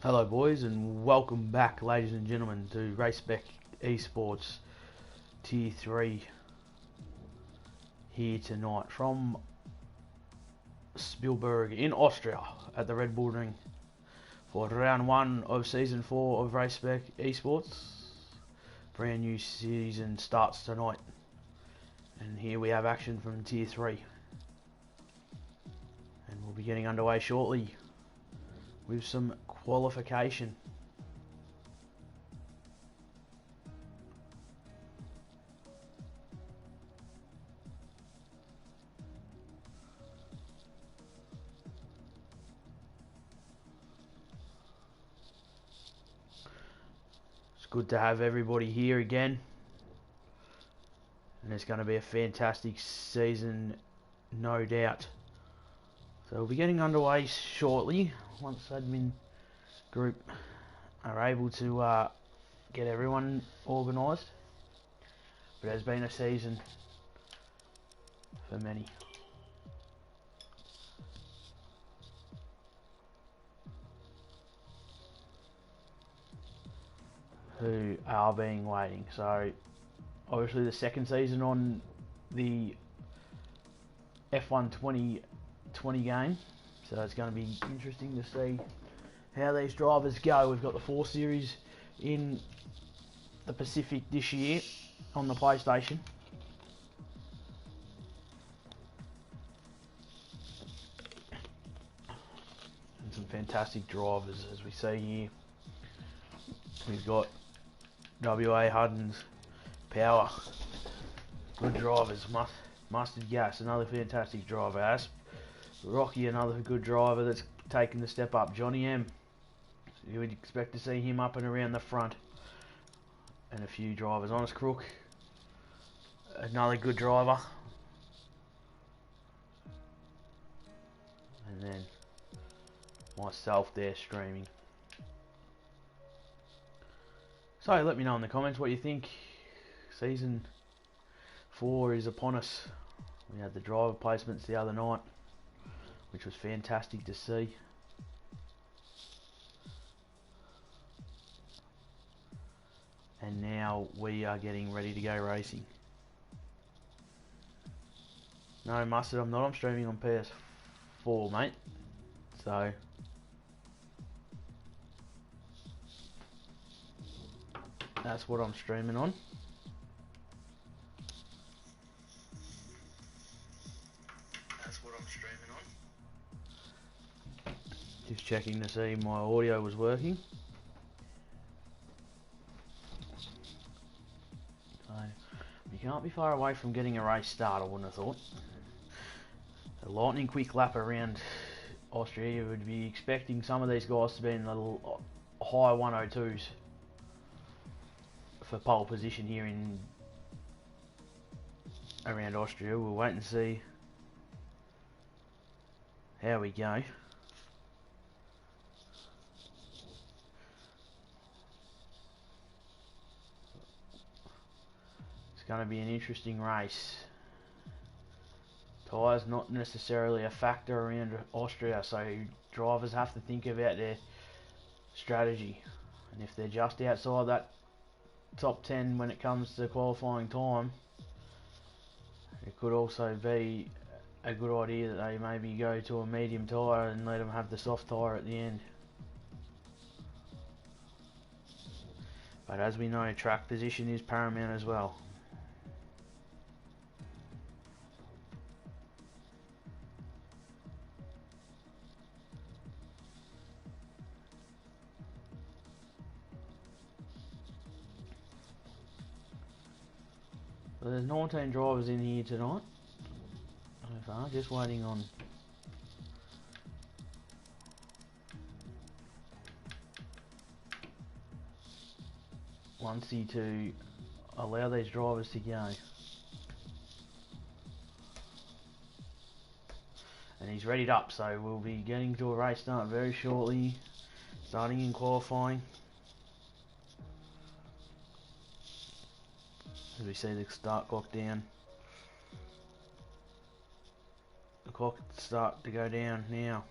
Hello boys and welcome back ladies and gentlemen to Race Spec Esports Tier 3 here tonight from Spielberg in Austria at the Red Bull Ring for round 1 of Season 4 of Race Spec Esports. Brand new season starts tonight and here we have action from Tier 3 and we'll be getting underway shortly with some qualification. It's good to have everybody here again, and it's going to be a fantastic season, no doubt. So we'll be getting underway shortly once admin group are able to get everyone organised. But it has been a season for many. Who are being waiting. So obviously the second season on the F1 2020 game. So it's going to be interesting to see how these drivers go. We've got the 4 Series in the Pacific this year on the PlayStation. And some fantastic drivers as we see here. We've got WA Hudden's Power. Good drivers. Mustard Gas, another fantastic driver. Asp Rocky, another good driver that's taken the step up. Johnny M, you would expect to see him up and around the front. And a few drivers. Honest Crook, another good driver. And then myself there streaming. So let me know in the comments what you think. Season 4 is upon us. We had the driver placements the other night, which was fantastic to see. And now we are getting ready to go racing. No, Mustard, I'm not. I'm streaming on PS4, mate. So that's what I'm streaming on. Just checking to see my audio was working. So you can't be far away from getting a race start, I wouldn't have thought. A lightning quick lap around Austria. You would be expecting some of these guys to be in the high 102s for pole position here in around Austria. We'll wait and see how we go. It's going to be an interesting race. Tyres not necessarily a factor around Austria, so drivers have to think about their strategy. And if they're just outside that top 10 when it comes to qualifying time, it could also be a good idea that they maybe go to a medium tyre and let them have the soft tyre at the end. But as we know, track position is paramount as well. So there's 19 drivers in here tonight. So far, just waiting on Luncey to allow these drivers to go. And he's readied up, so we'll be getting to a race start very shortly, starting in qualifying. As we see the start clock down. The clock start to go down now.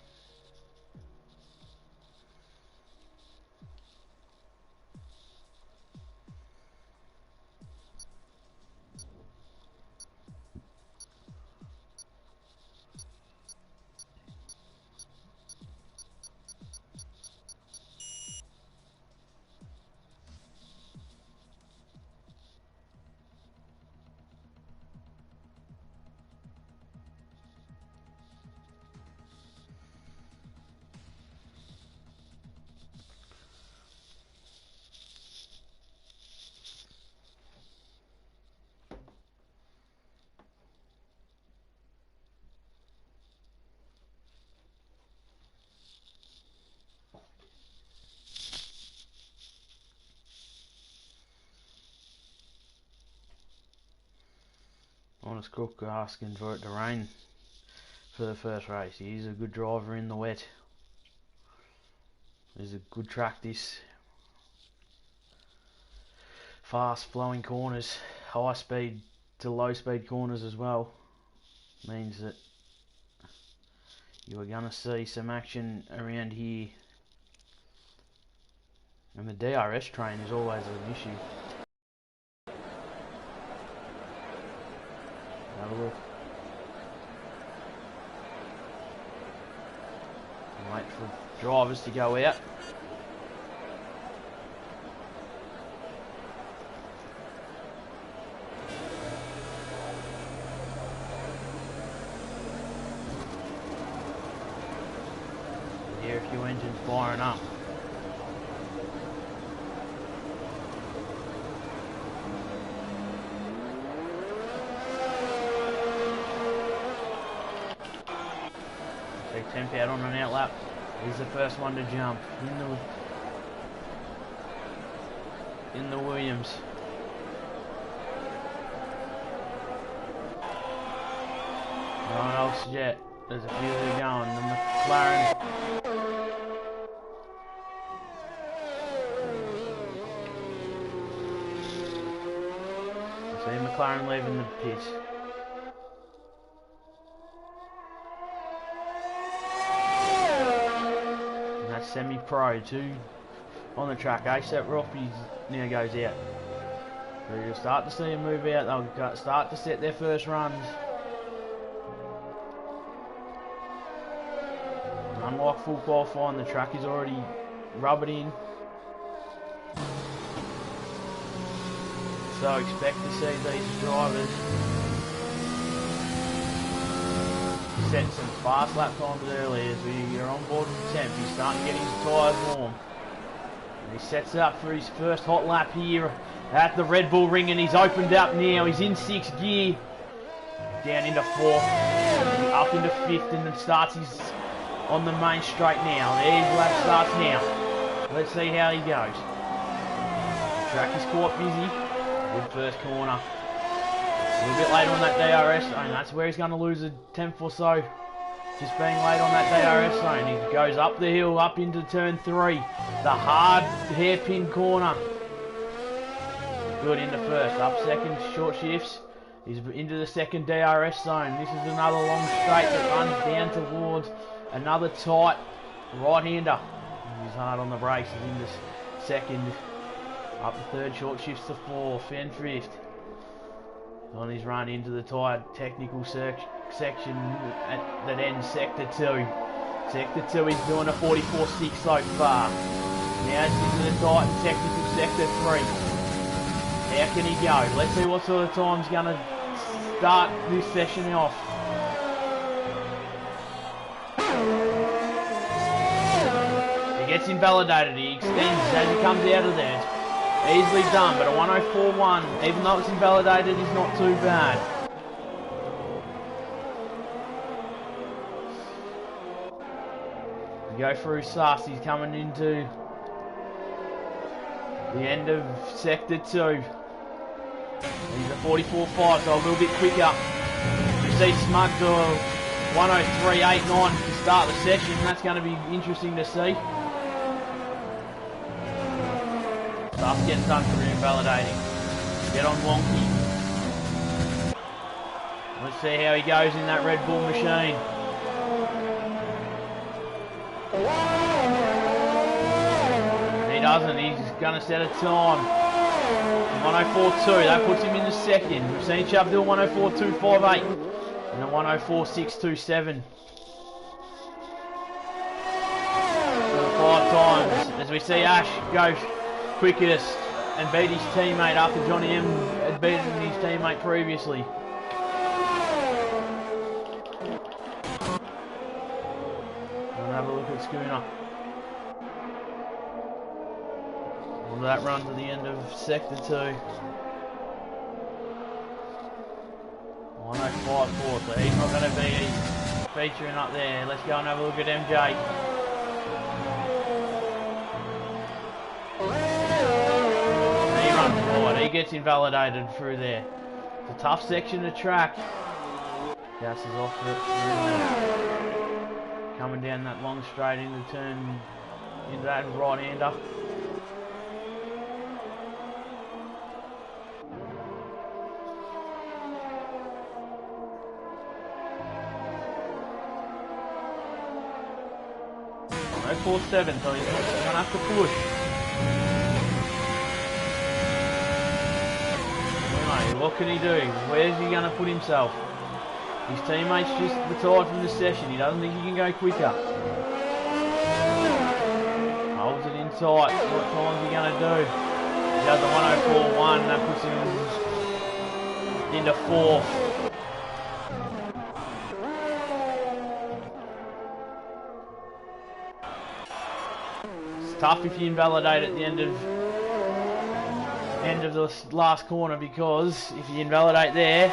Honest Cook asking for it to rain for the first race. He's a good driver in the wet. There's a good track this. Fast flowing corners, high speed to low speed corners as well. Means that you are going to see some action around here. And the DRS train is always an issue. Have a look. Wait for drivers to go out. Hear a few engines firing up. Temp out on an outlap. He's the first one to jump in the Williams. No one else yet. There's a few that are going. The McLaren. I see McLaren leaving the pit. Semi-pro, 2 on the track. ASAP Roppy now goes out. So you'll start to see them move out. They'll start to set their first runs. Unlike full qualifying, the track is already rubbered in. So expect to see these drivers set some fast lap times early as you're on board with the temp. He's starting to get his tyres warm. And he sets up for his first hot lap here at the Red Bull Ring, and he's opened up now. He's in 6th gear. Down into 4th, up into 5th, and then starts his on the main straight now. There his lap starts now. Let's see how he goes. The track is quite busy. Good first corner. A little bit late on that DRS zone. That's where he's going to lose a tenth or so. Just being late on that DRS zone. He goes up the hill, up into turn 3. The hard hairpin corner. Good into first. Up second, short shifts. He's into the second DRS zone. This is another long straight that runs down towards another tight right-hander. He's hard on the brakes. He's into second. Up the third, short shifts to 4th and 5th. On his run into the tight technical section that ends sector 2. Sector 2, he's doing a 44.6 so far. Now it's into the tight technical sector 3. How can he go? Let's see what sort of time's going to start this session off. He gets invalidated. He extends as he comes out of there. Easily done, but a 104.1, even though it's invalidated, is not too bad. We go through Sus, he's coming into the end of sector 2. He's a 44.5, so a little bit quicker. We see Smug to 103.89 to start the session. That's going to be interesting to see. Stuff getting done for invalidating. Get on wonky. Let's see how he goes in that Red Bull machine. He doesn't. He's going to set a time. 104.2. That puts him in the second. We've seen Chubb do a 104.258 and a 104.627. 5 times as we see Ash go quickest and beat his teammate after Johnny M had beaten his teammate previously. We'll have a look at Schooner. On that run to the end of sector 2. 105.4, so he's not going to be featuring up there. Let's go and have a look at MJ. He gets invalidated through there. It's a tough section of track. Gas is off it. Coming down that long straight into turn, into that right-hander. No 4-7, so he's going to have to push. Anyway, what can he do? Where's he going to put himself? His teammates just retired from the session. He doesn't think he can go quicker. Holds it in tight. What time's he going to do? He does a 104.1. That puts him into 4th. It's tough if you invalidate at the end of the last corner, because if you invalidate there,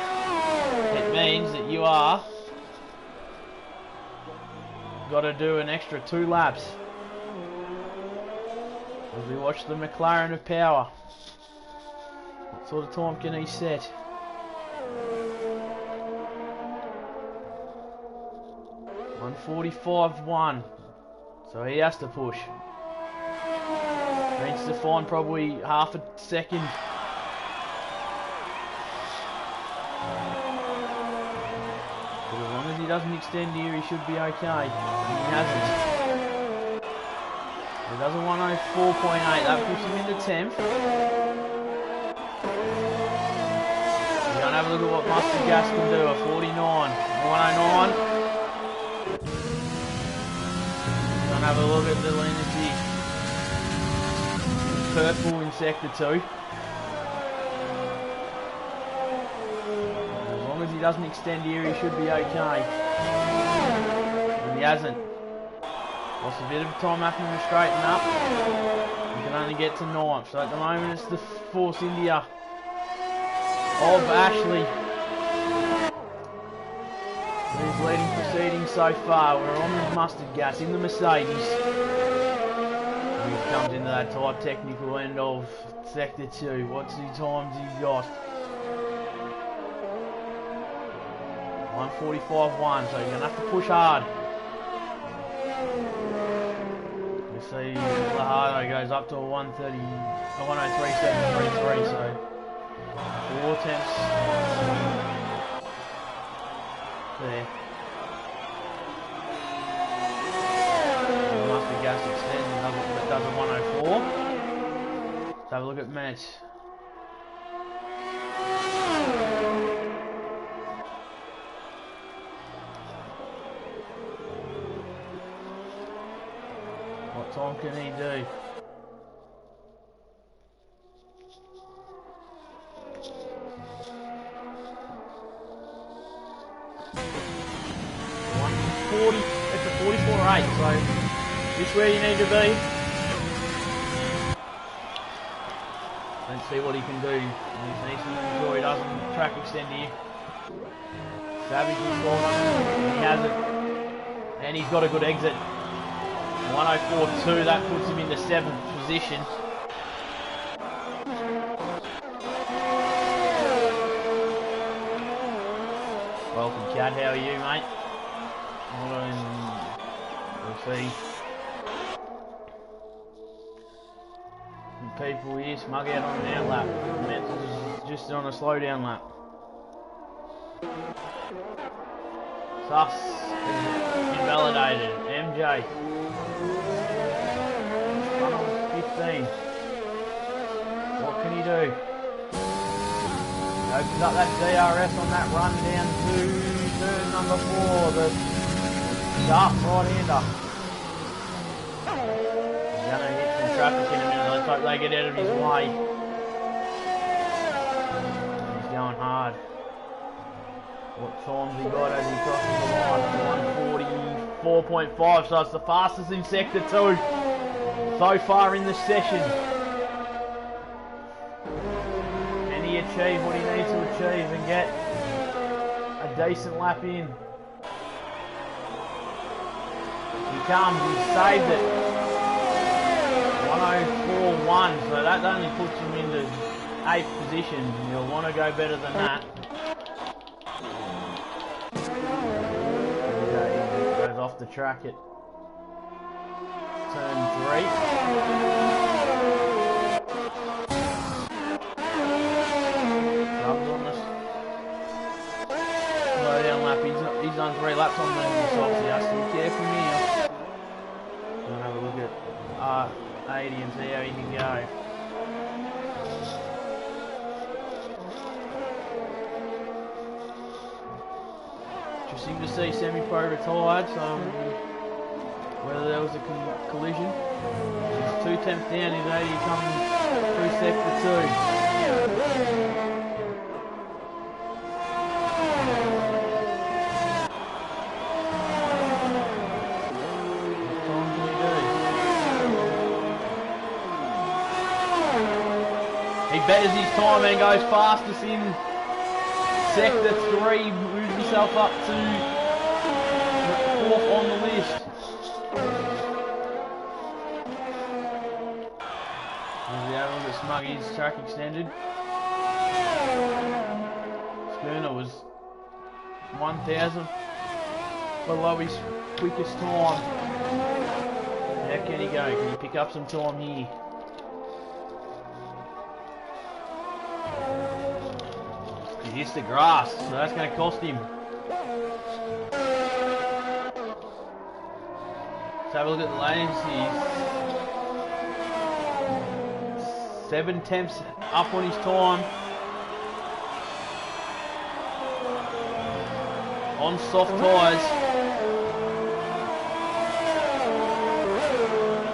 it means that you are got to do an extra 2 laps. As we watch the McLaren of power. What sort of time can he set? (1:45.1). So he has to push. Needs to find probably half a second. But as long as he doesn't extend here, he should be okay. He hasn't. He does a 104.8. That puts him into 10th. We're going to have a look at what Mustard Gas can do. A 49. 109. We're going to have a look at the energy. Purple in sector 2. As long as he doesn't extend here, he should be okay. And he hasn't. Lost a bit of time having to straighten up. He can only get to 9th. So at the moment it's the Force India of Ashley who's leading proceedings so far. We're on the Mustard Gas in the Mercedes. He comes into that tight technical end of sector 2. What's the times he's got? 1:45.1, so you're going to have to push hard. You see Lahardo goes up to a 1:37.33, so 4 tenths there. Mustard Gas extends and does a 104. Let's have a look at minutes. What time can he do? It's a 44.8, so just where you need to be. Let's see what he can do. He's needs to make sure he doesn't track extend here. Savage is gone. He hasn't. And he's got a good exit. 104.2, that puts him into 7th position. Welcome, Chad. How are you, mate? We'll see. People here smug out on an out lap. Mental's just on a slow down lap. Sus invalidated. MJ. 15. What can he do? He opens up that DRS on that run down to turn number 4, the sharp right-hander. He's going to hit some traffic in a minute. Let's hope they get out of his way. He's going hard. What time's he got as he crosses the line? 1:44.5, so it's the fastest in sector 2 so far in the session. Can he achieve what he needs to achieve and get a decent lap in? He comes, he's saved it. 1:04.1, so that only puts him into 8th position. You'll want to go better than that. Goes off the track at turn 3. Drums on us. Slow down lap. He's done 3 laps on the softs. He has to be careful here. We'll have a look at R80 and see how he can go. Interesting to see semi-pro retired, so whether there was a collision. He's 2 temps down, he's 80 coming through sector 2. What time can he do? He betters his time and goes fastest in sector 3, moves himself up to 4th on the list. There's the other look at Smuggy's track extended. Spooner was 1,000 below his quickest time. How can he go? Can he pick up some time here? He hits the grass, so that's going to cost him. Let's have a look at the lanes. He's 7 temps up on his time. On soft tyres.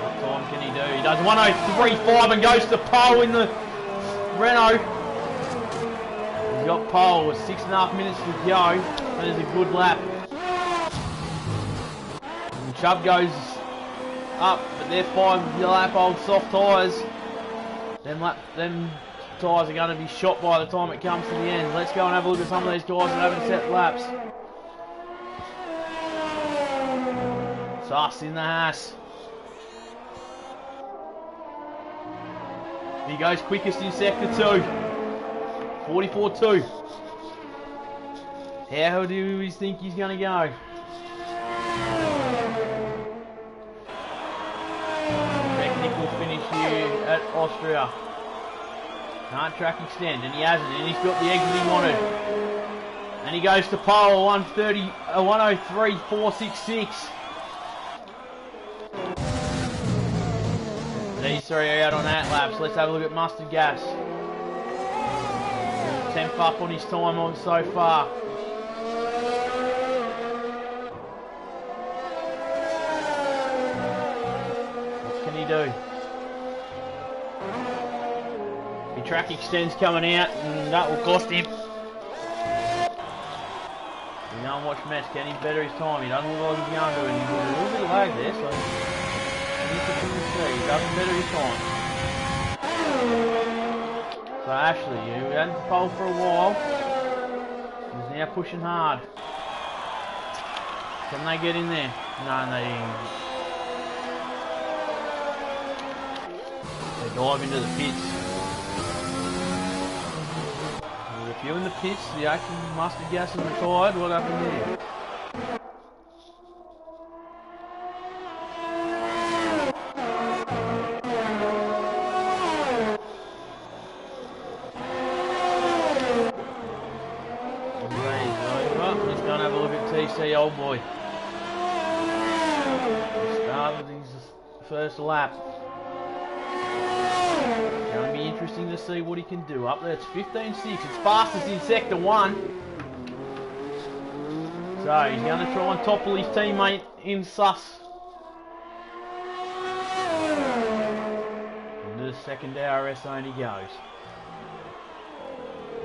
What time can he do? He does 1:03.5 and goes to pole in the Renault. He's got pole with 6.5 minutes to go. That is a good lap. And Chubb goes up, but they're 5 lap old soft tyres. Them tyres are going to be shot by the time it comes to the end. Let's go and have a look at some of these guys that haven't set laps. Sus in the Haas. He goes quickest in sector 2. 44.2. How do we think he's going to go? Technical finish here at Austria. Can't track extend, and he hasn't, and he's got the exit he wanted. And he goes to pole 1:03.466. These 3 are out on that lap, so let's have a look at Mustard Gas. 10th up on his time on so far. What can he do? The track extends coming out, and that will cost him. You go and watch Mets, can he better his time? He doesn't look like he's going to, and he's got a little bit of lag there, so he doesn't better his time. So Ashley, who hadn't poled for a while, is now pushing hard. Can they get in there? No, they dive into the pits. There's a few in the pits. The action Mustard Gas is retired. What happened there? Old boy. Started his first lap. Going to be interesting to see what he can do. Up there, it's 15.6. It's fastest in sector 1. So he's going to try and topple his teammate in Sus. Into the second DRS zone he goes.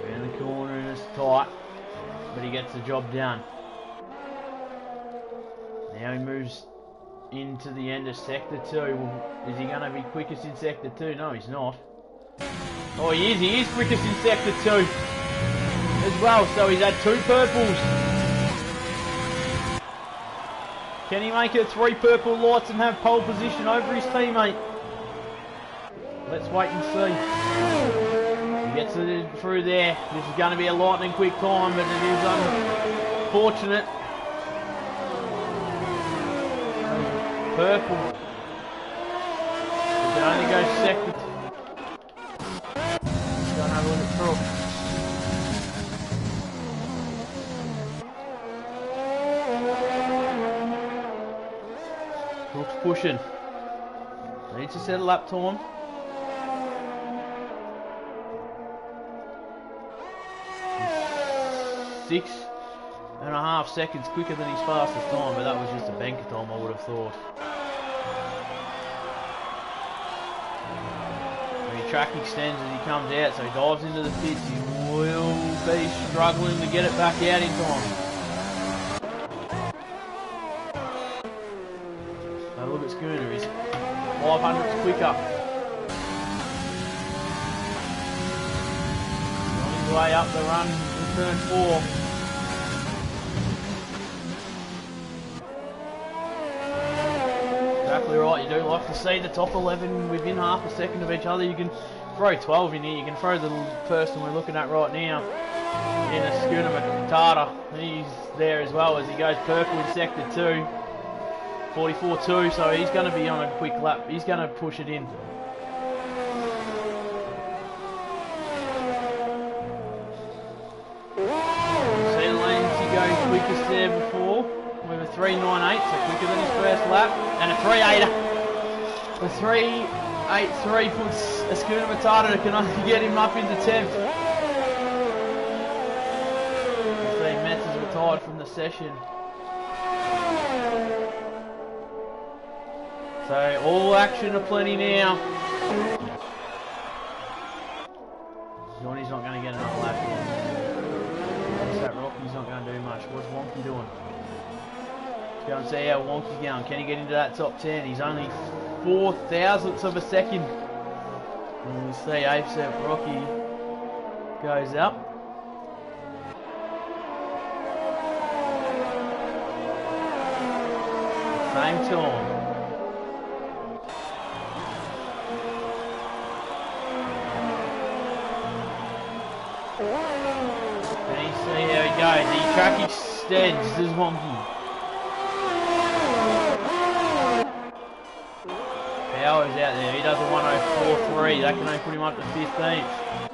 Around the corner and it's tight, but he gets the job done. Now he moves into the end of sector 2. Is he going to be quickest in sector 2? No, he's not. Oh, he is. He is quickest in sector 2 as well. So he's had 2 purples. Can he make it 3 purple lights and have pole position over his teammate? Let's wait and see. Gets it through there. This is going to be a lightning quick time, but it is unfortunate. Purple. It can only go second. Don't have a look at Crook. Crook's pushing. Needs to set a lap time. He's 6.5 seconds quicker than his fastest time, but that was just a banker time, I would have thought. When the track extends as he comes out, so he dives into the pits. He will be struggling to get it back out in time. So look at Schooner, he's 500s quicker. On his way up the run in turn 4. Exactly right, you do like to see the top 11 within half a second of each other. You can throw 12 in here, you can throw the person we're looking at right now in a Schooner Matata. He's there as well as he goes purple in sector 2. 44.2, so he's going to be on a quick lap. He's going to push it in. See the lanes he goes quickest there before with a 3.98, so quicker than his first lap, and a 3.8. The 3.83 puts a Schooner Matata that can only get him up into 10th. 15 Mets is retired from the session. So all action aplenty now. Johnny's not going to get another lap here. What's that Rocky's not going to do much. What's Wonky doing? Let's go and see how Wonky's going. Can he get into that top 10? He's only 4 thousandths of a second. And we'll see AFSEP Rocky goes up. Same time. The track extends, this is Wonky. Power's out there, he does a 104.3, that can only put him up to 15th.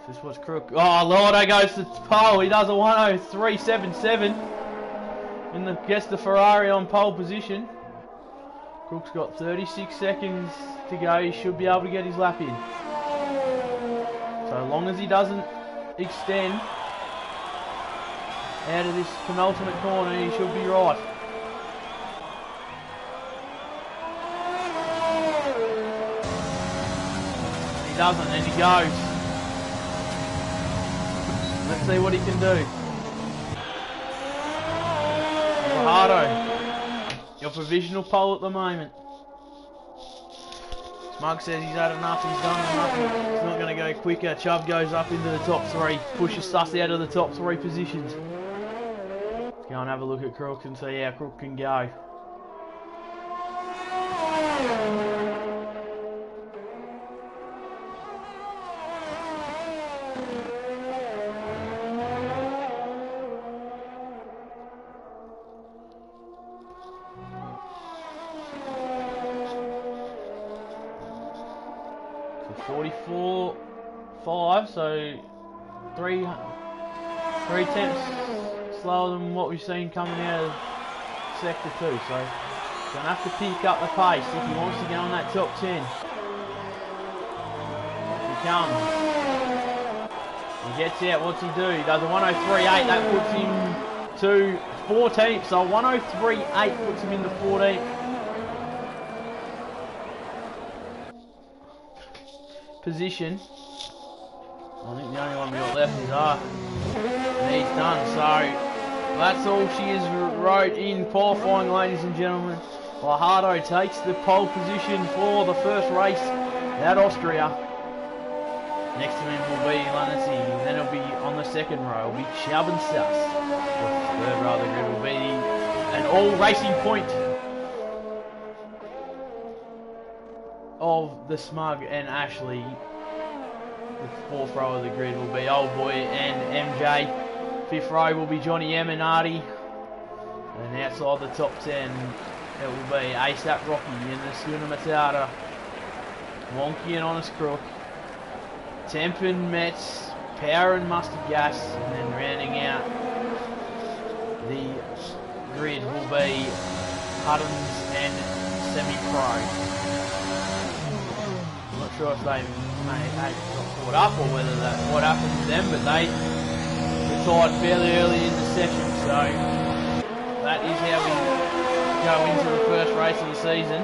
This was Crook. Oh, Lordo goes to pole, he does a 103.77. And gets the Ferrari on pole position. Crook's got 36 seconds to go, he should be able to get his lap in. So long as he doesn't extend out of this penultimate corner, he should be right. He doesn't, and he goes. Let's see what he can do. Fajardo, your provisional pole at the moment. Smug says he's had enough, he's done enough, he's not going to go quicker. Chubb goes up into the top 3, pushes Suss out of the top 3 positions. Let's go and have a look at Crook and see how Crook can go. So 44.5, so 3 tenths slower than what we've seen coming out of sector 2, so he's going to have to pick up the pace if he wants to get on that top 10. Here he comes. He gets out, what's he do? He does a 103.8, that puts him to 14th, so 103.8 puts him into 14th. Position. I think the only one we got left is R. And he's done, so that's all she has wrote in qualifying, ladies and gentlemen. Fajardo takes the pole position for the first race at Austria. Next to him will be Lanesi, and then it'll be on the second row, it'll be Chubb and Suss. The third row of the grid will be an all-racing point of the Smug and Ashley The fourth row of the grid will be Old Boy and MJ. Fifth row will be Johnny Eminardi. And outside the top 10, it will be ASAP Rocky in the Schooner Matata. Wonky and Honest Crook. Tempen, Metz, Power and Mustard Gas. And then rounding out the grid will be Huddins and Semi-Pro. I'm not sure if they got caught up or whether that's what happened to them, but they retired fairly early in the session, so that is how we go into the first race of the season.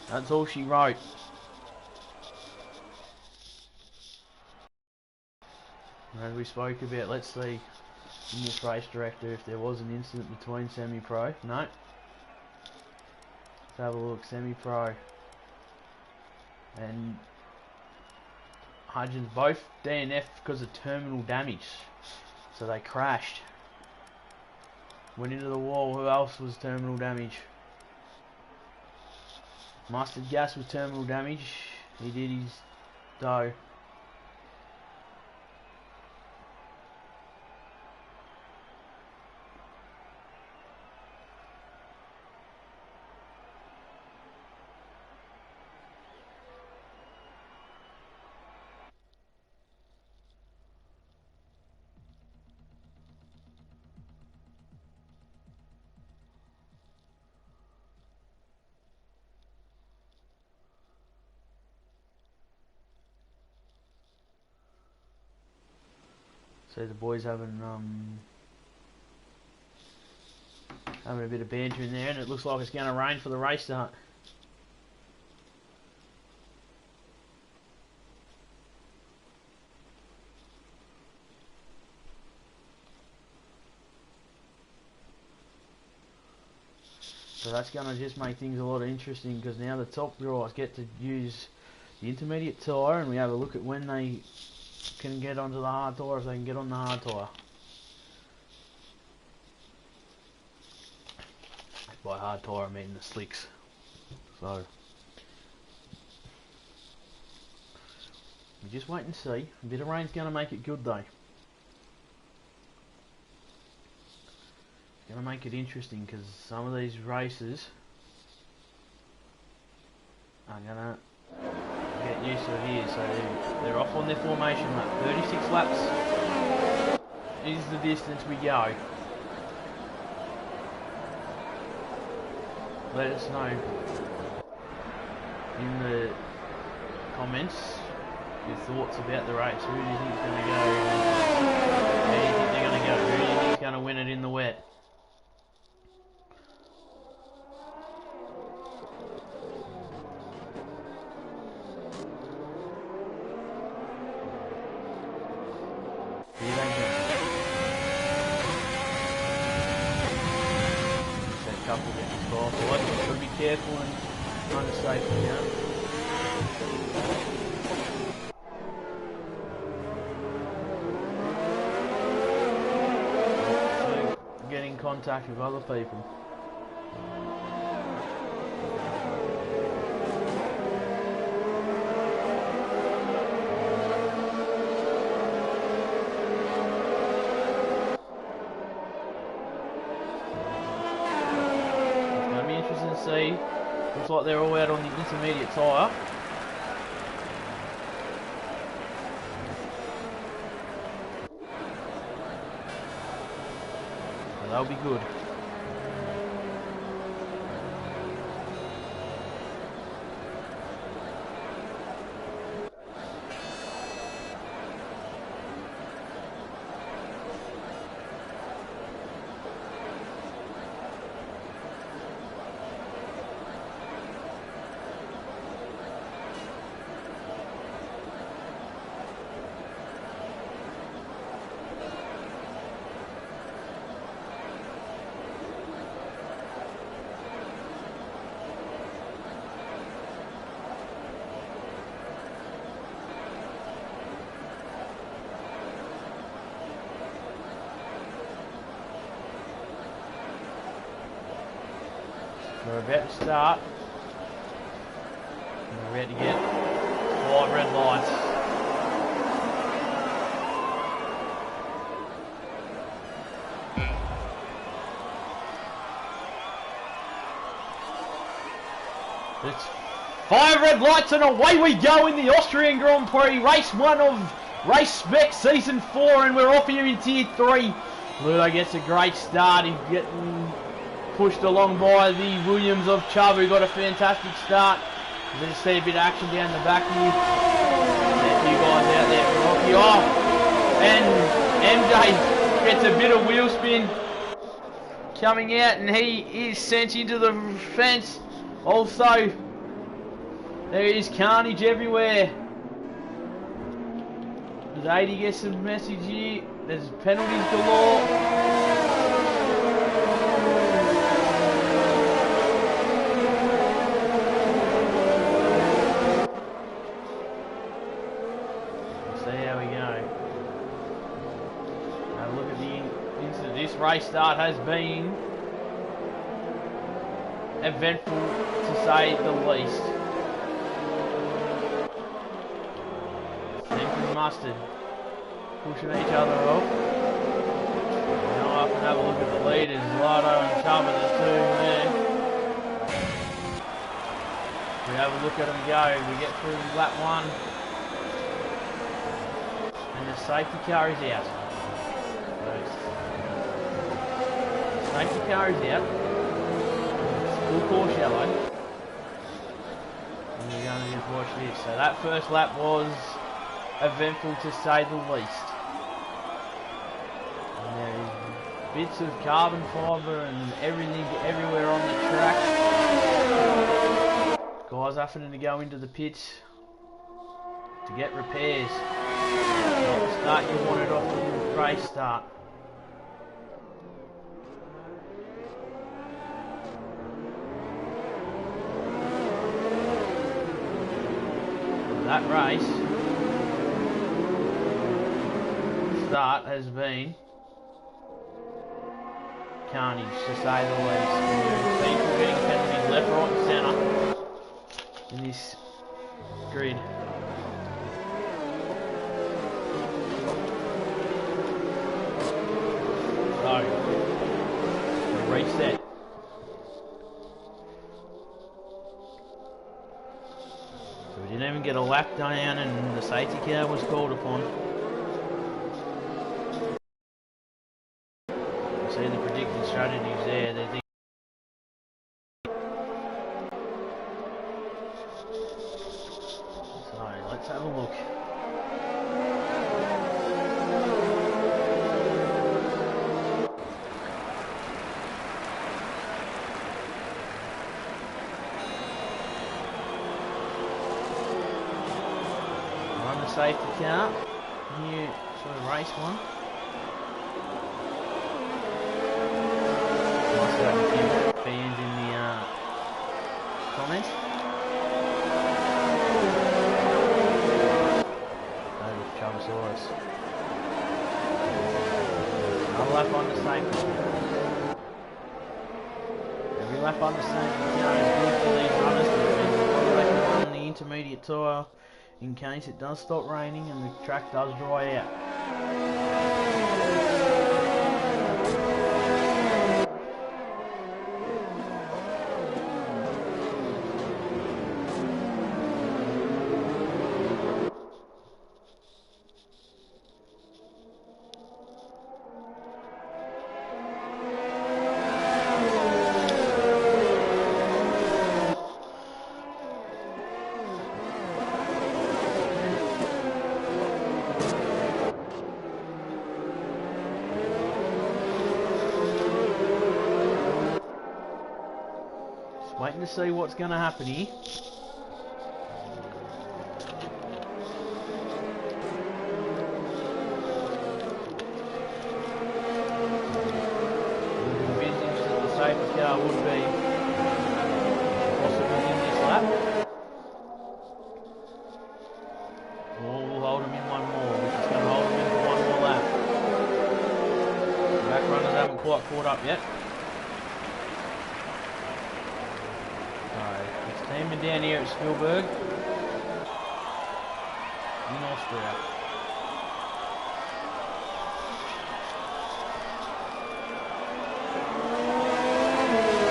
That's all she wrote. As we spoke about, let's see in this race director if there was an incident between Semi-Pro. No. Let's have a look. Semi-Pro and Hudgens both DNF because of terminal damage. So they crashed. Went into the wall. Who else was terminal damage? Mustard Gas was terminal damage. He did his dough. So the boys having a bit of banter in there, and it looks like it's going to rain for the race start. So that's going to just make things a lot interesting, because now the top guys get to use the intermediate tyre, and we have a look at when they can get onto the hard tyre, if they can get on the hard tyre. By hard tyre I mean the slicks. So we just wait and see. A bit of rain's going to make it good though. It's going to make it interesting, because some of these races are going to get used to it here. So they're off on their formation lap. 36 laps is the distance we go. Let us know in the comments your thoughts about the race. Who do you think is going to go? How do you think they're going to go? Who do you think is going to win it in the wet? Careful and kind of safe here. So get in contact with other people. See, looks like they're all out on the intermediate tyre. So they'll be good. We're about to start. We're about to get 5 red lights. It's 5 red lights and away we go in the Austrian Grand Prix, race 1 of Race Spec Season 4, and we're off here in Tier 3. Ludo gets a great start. He's getting pushed along by the Williams of Chubb, who got a fantastic start. We're going to see a bit of action down the back here. There's a few guys out there. Rocky off. And MJ gets a bit of wheel spin coming out, and he is sent into the fence. Also, there is carnage everywhere. Does 80 get some message here? There's penalties galore. See how we go. Have a look at the instant. This race start has been eventful, to say the least. Think mustard pushing each other off. Now up and have a look at the leaders. Lotto and Chubb are the two there. We have a look at them go. We get through lap 1. And the safety car is out. Safety car is out. Full course yellow. And we're going to just watch this. So that first lap was eventful, to say the least. And there is bits of carbon fibre and everything everywhere on the track. Guys having to go into the pits to get repairs. Not the start you wanted off the race start. That race start has been carnage, to say the least. People getting penalties left, right and centre in this grid. So, reset. We didn't even get a lap down, and the safety car was called upon. You see the predicted strategies there. They're thinking. So let's have a look. Safety car here for race 1. Nice to have a few fans in the comments. Over Chubosaurus. Another lap on the safety car. Every lap on the safety car is good for these runners because they can run the intermediate tyre in case it does stop raining and the track does dry out. Waiting to see what's going to happen here. Envisaged that the safety car would be possible in this lap. Or we'll hold him in one more. We're just going to hold him in for one more lap. The back runners haven't quite caught up yet. Teaming down here at Spielberg in Austria.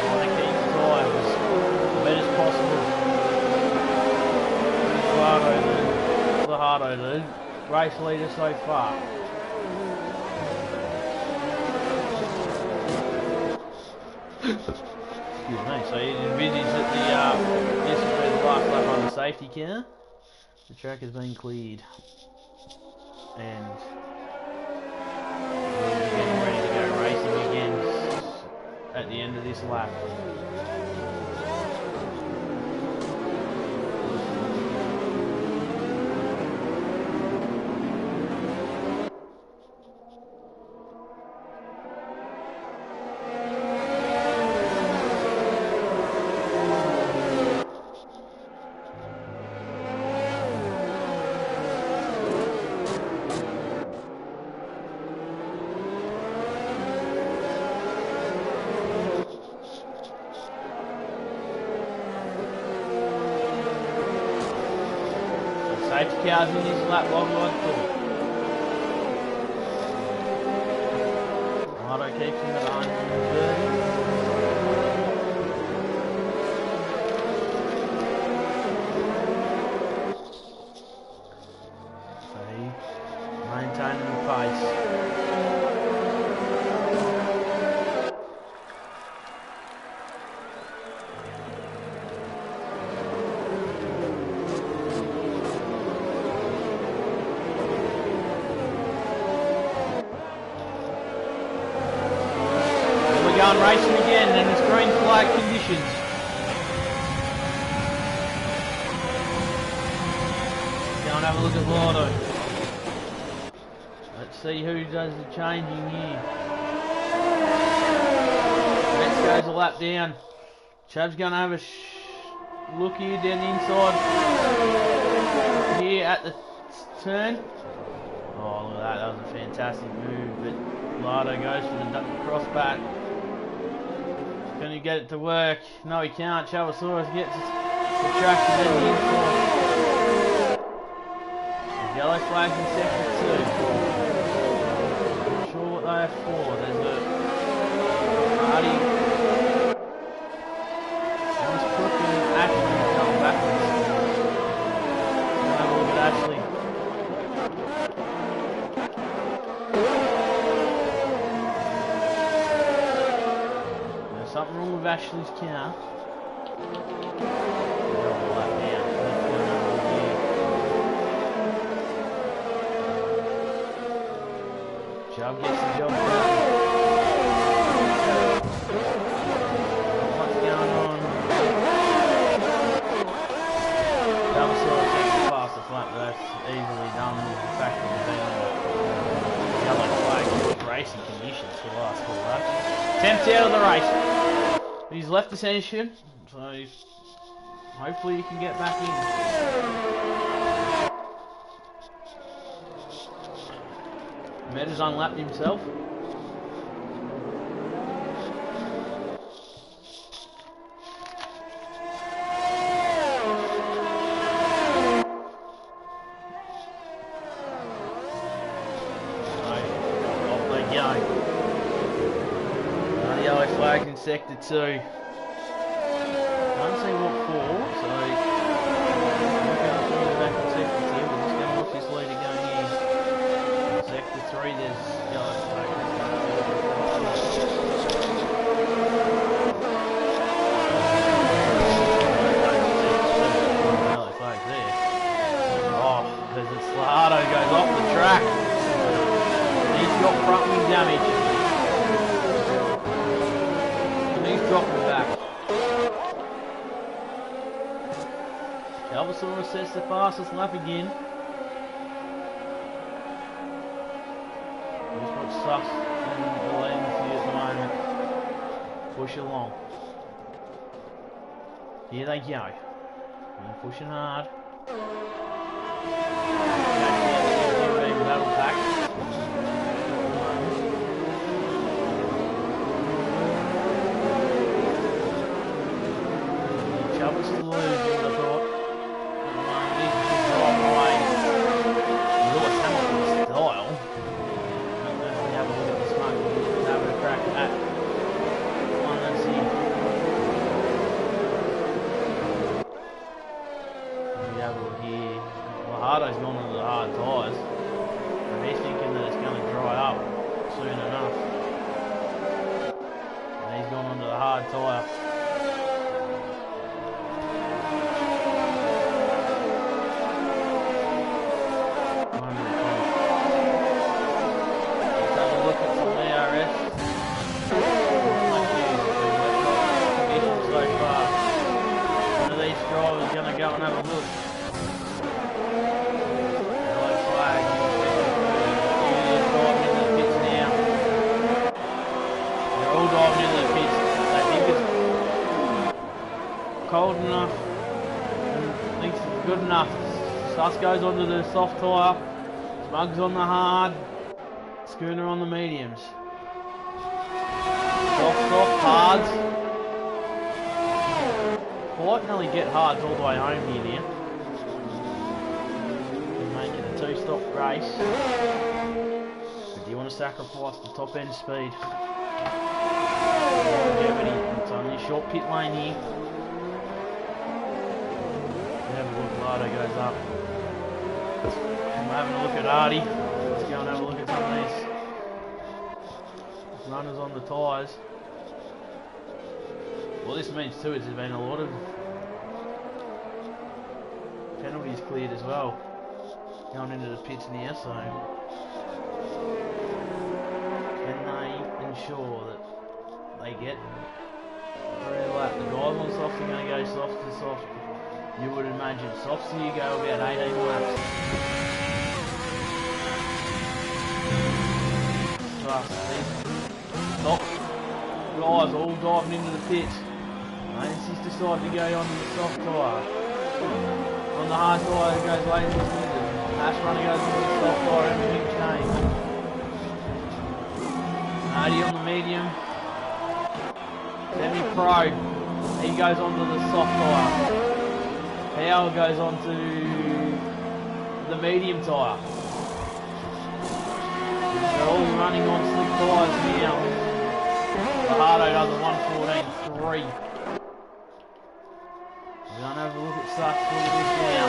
Trying to keep time as wet as possible. The Hardo lead. Race leader so far. Excuse me. So it envisages that this will be the last lap on the safety car. The track has been cleared, and we'll be getting ready to go racing again at the end of this lap. Safety cars in this lap long line full. Auto keeps him at 130. So he maintaining the pace. Going racing again, and it's green flag conditions. Go and have a look at Lotto. Let's see who does the changing here. Next goes a lap down. Chav's going to have a look here down the inside. Here at the turn. Oh, look at that. That was a fantastic move. But Lotto goes for the cross back. Can he get it to work? No, he can't. Chavasaurus gets the track and then the inside. There's yellow flags in sector 2. Not sure what they are for. There's a party. Thomas Cook and Ashley going backwards. We'll have a look at Ashley. Something wrong with Ashley's car. Chubb gets the job done. What's going on? Chavasaurus takes the fastest lap, but that's easily done with the fact that we've been on yellow flag racing conditions for the last 4 laps. 10th out of the race. He's left the session, so hopefully he can get back in. Meta's unlapped himself. Off they go. Yellow flags in sector 2. Can't see what for, so we're going to throw back in sector 2. We're just going to watch this leader going in. Sector 3, there's yellow flags. Yellow flags there. Oh, there's a Slado goes off the track. He's got front wing damage. Dropping back. Chavasaurus sets the fastest lap again. Just watch Sus and the lens here at the moment. Push along. Here they go. They're pushing hard. Battle pack. Chubb's to lose. tyres. And he's thinking that it's going to dry up soon enough. And he's gone onto the hard tyre. Let's have a look at some ERS. So far. One of these drivers going to go and have a look. Yellow flag. They're diving into the pits now. They're all diving into the pits. They think it's cold enough and thinks it's good enough. Sus goes onto the soft tyre. Smug's on the hard. Schooner on the mediums. Soft, hards. Quite nearly get hards all the way home here now. And make it a two-stop race. But do you want to sacrifice the top end speed? Longevity. It's only a short pit lane here. Have a look, Lardo goes up. I'm having a look at Artie. Let's go and have a look at some of these runners on the tyres. What this means too is there's been a lot of penalties cleared as well going into the pits now, so can they ensure that they get through the lap? The guys on soft are going to go soft to soft. You would imagine soft, so you go about 18 laps. Trust these top guys all diving into the pit. He's decided to go on the soft tyre. On the hard tyre it goes late in the season. Ash runner goes into the soft tyre, everything changed. Hardy on the medium. Semi-pro. He goes onto the soft tyre. Power goes on to the medium tyre. They're all running on slick tyres now. Hardo does a 1:14.3. We're going to have a look at Sus. Look at this now.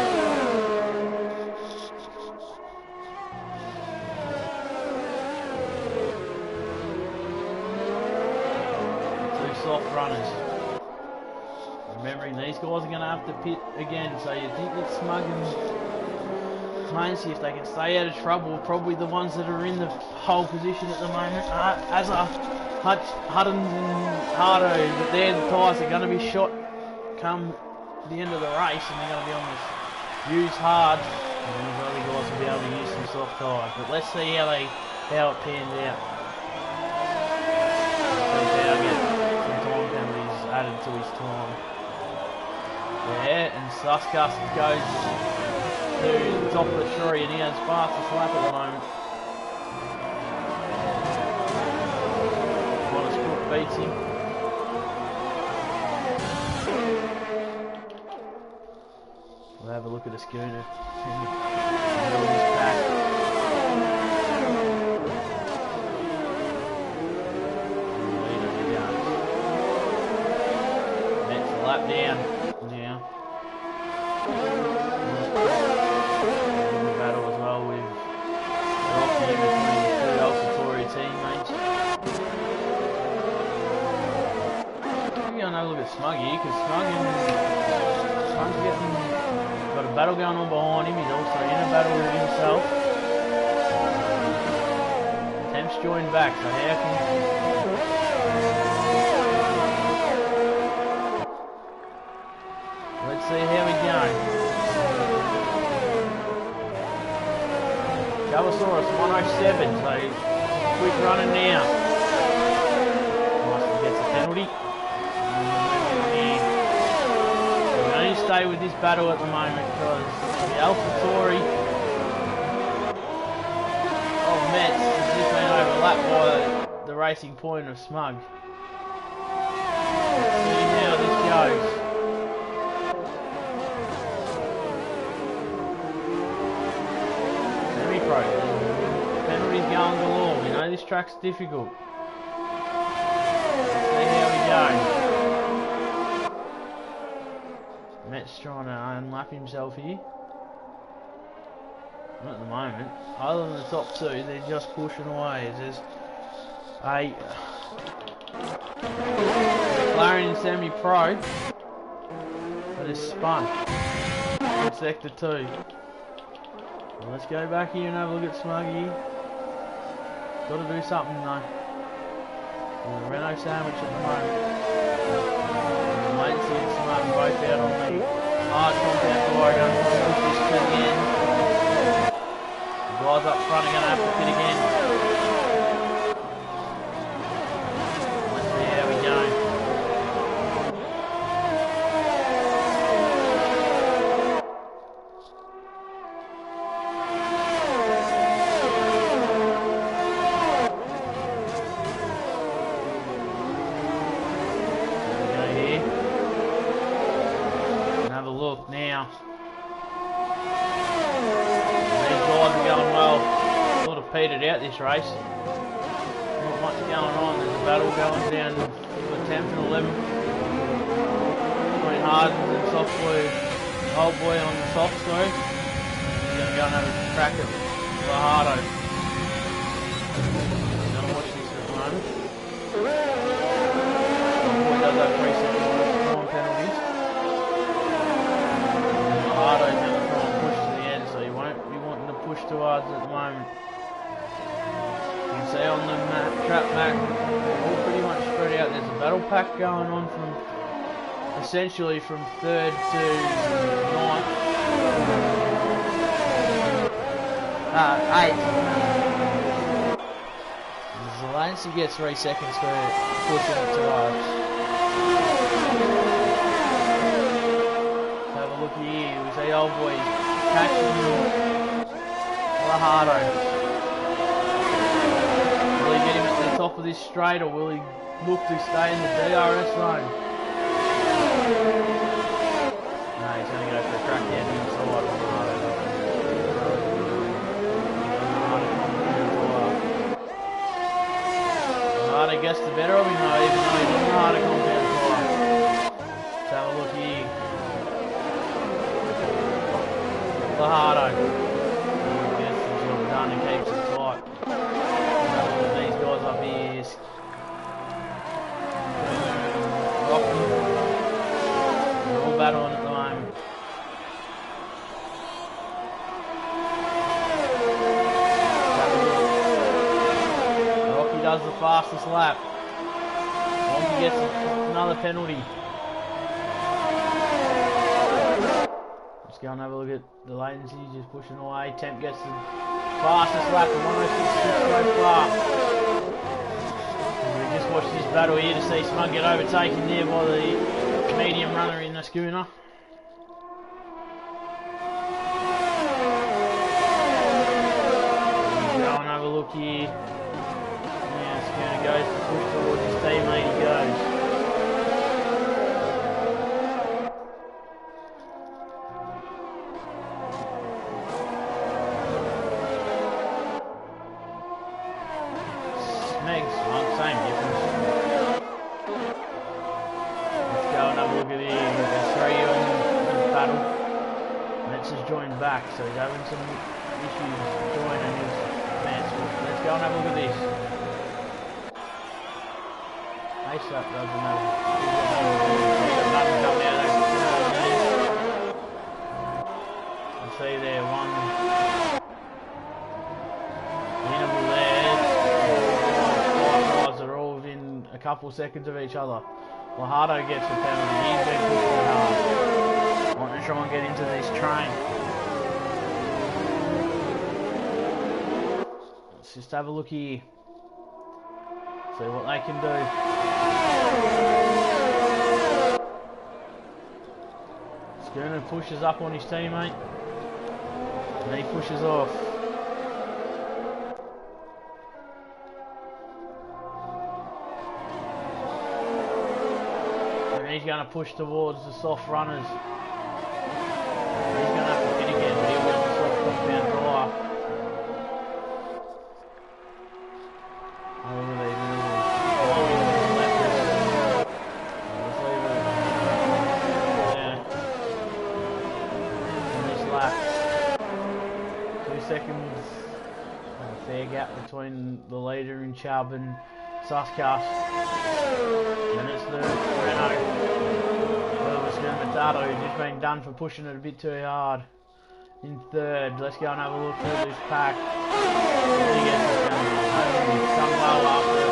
Two soft runners. Remembering these guys are going to have to pit again, so you think that Smug and Clancy, if they can stay out of trouble, are probably the ones that are in the pole position at the moment. As are Hutton and Hardo, but their tyres are going to be shot come the end of the race, and they're going to be on this used hard, and these other guys will be able to use some soft tyres. But let's see how it pans out. See how get some time penalties added to his time. Yeah, and Suskas goes to the top of the tree, and he has fastest lap at the moment. Bonus beats him. We'll have a look at the schooner. Next lap down now. In the battle as well with Rocky between the two Alpha teammates. I'm going to have a look at Smug here, because Smug's getting got a battle going on behind him. He's also in a battle with himself. Temps joined back, so how can... Let's see how we go. Cavasaurus 107, so quick running now. Nice, gets a penalty. Stay with this battle at the moment, because the AlphaTauri of Metz has just been overlapped by the Racing Point of Smug. Let's see how this goes. Semi-pro, penalties going galore. We know this track's difficult. Let's see how we go. Met's trying to unlap himself here. at the moment. Other than the top two, they're just pushing away. There's a McLaren semi-pro that is spun in sector 2. Well, let's go back here and have a look at Smuggy. Got to do something though. There's a Renault sandwich at the moment. Latency and Smuggy both out on the hard compound floor. Going to push this to the end. The guys up front are going to have to pit again. Let's see how we go. Now, these guys are going well. Sort of petered out this race. Not much going on. There's a battle going down for 10th and 11th between Hardens and Soft Blue. Old boy on the soft side. He's going to go and have a crack at Lahardo. He's going to watch this at the moment. Old boy does have 3 seconds time penalties. Lahardo's going to try and push to the end, so he won't be wanting to push too hard at the moment. You can see on the trap map, they're all pretty much spread out. There's a battle pack going on from essentially from 3rd to 9th. 8th. Zelensky gets 3 seconds for pushing it too hard. Look here, we see old boy catching Lahardo. Will he get him at the top of this straight, or will he look to stay in the DRS zone? No, he's going to go for a crack down the inside of Lahardo. Lahardo gets the better of him though, even though he's on the harder compound tyre. Let's have a look here. Lahardo gets the job done and keeps it tight. These guys up here is Rocky. They're all battling at the moment. Rocky does the fastest lap. Rocky gets another penalty. Let's go and have a look at the latency, just pushing away. Temp gets the fastest lap of 106.6 so far. We just watched this battle here to see Smug get overtaken there by the medium runner in the schooner. Let's go and have a look here. Now schooner goes to push towards his teammate, he goes. Same difference. Let's go and have a look at here. There's 3 in the battle. Metz has joined back, so he's having some issues joining his Metz. Let's go and have a look at this. ASAP doesn't have nothing coming out of there. You see there, one interval there. A couple seconds of each other. Lahardo gets the penalty. He's been pushing hard. Want to try and get into this train. Let's just have a look here. See what they can do. Schooner pushes up on his teammate. And he pushes off. He's going to push towards the soft runners. He's going to have to pit again, but he wants the soft compound drive. Over these let's leave it there. In this lap. 2 seconds. And a fair gap between the leader in Chubb and Suskas. And it's the Renault. Matado, who's just been done for pushing it a bit too hard. In third, let's go and have a look through this pack. He's done well after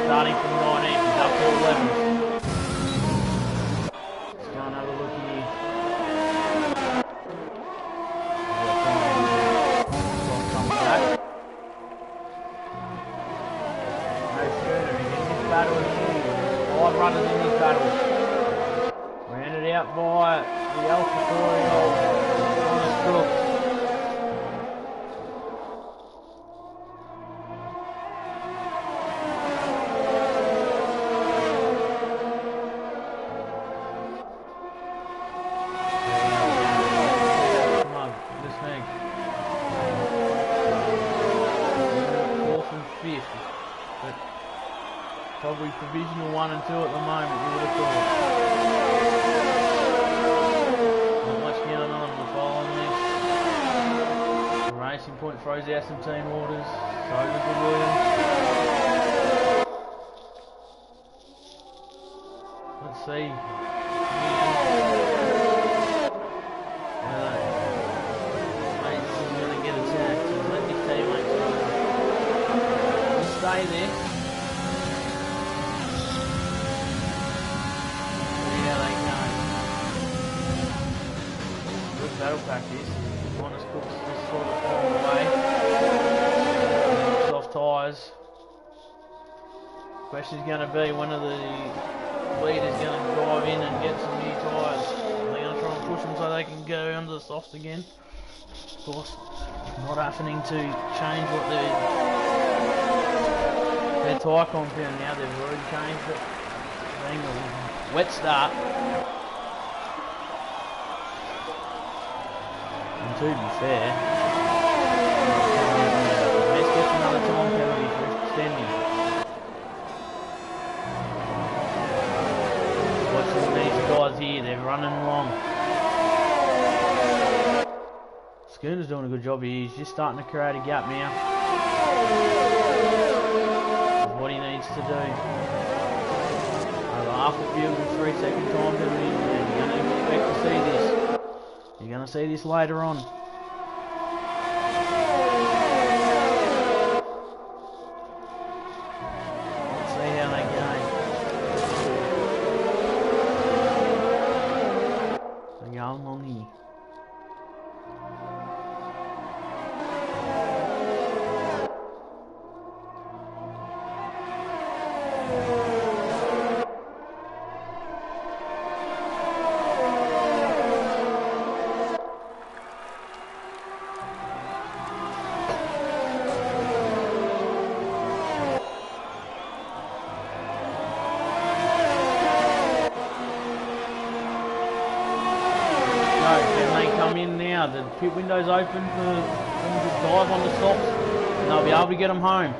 starting from 19th, he's up to 11th. Let's go and have a look here. Come back. No Schooner, he's in this battle here. There's 5 runners in this battle. Rounded out by the Alpha Tauri on the Crook. Come on, this thing. 4th and 5th. But probably provisional 1 and 2 at the moment, you would have thought. Racing Point throws out some team orders, so does the Williams. Let's see. Mate's going to get attacked. Let his teammates go. Just stay there. See how they go. Good battle practice. Honest Cooks just sort of falling away. Soft tyres. Question's going to be when are the leaders going to drive in and get some new tyres? Are they going to try and push them so they can go under the softs again? Of course, not happening to change what their tyre compound now. They've already changed it. Being a wet start. To be fair, let's get another time penalty for extending. Watching these guys here, they're running long. Schooner's doing a good job here, he's just starting to create a gap now. That's what he needs to do. After field with 3 second time penalty, you're going to expect to see this. You're going to see this later on. Let's see how they go. They're going on here. The pit window's open for them to dive on the softs and they'll be able to get them home.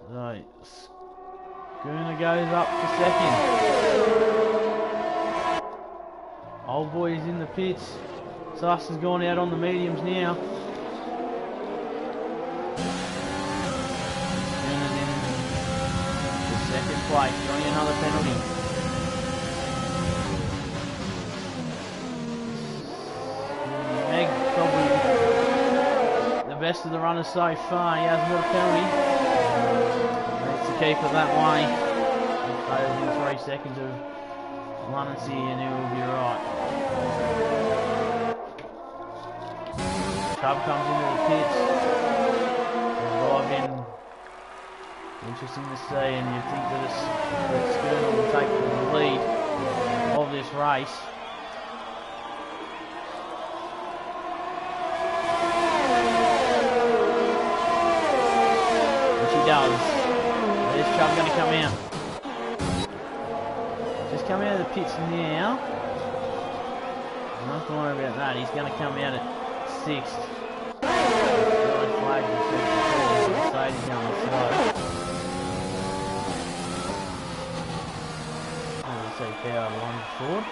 So, Schooner goes up to second. Old boy's in the pits. Suss has gone out on the mediums now. Schooner's in the second place, drawing another penalty. Probably the best of the runners so far. He hasn't got a penalty. Needs to keep it that way. He fails in 3 seconds of Lunacy and he will be right. Chubb comes into the pits. Drive in. Interesting to see, and you think that Schooner will take the lead of this race. Does. There's Chubb going to come out. Just come out of the pits now. I'm not going to worry about that. He's going to come out at 6th. Flag he's going slow. Let's see, power 1 forward.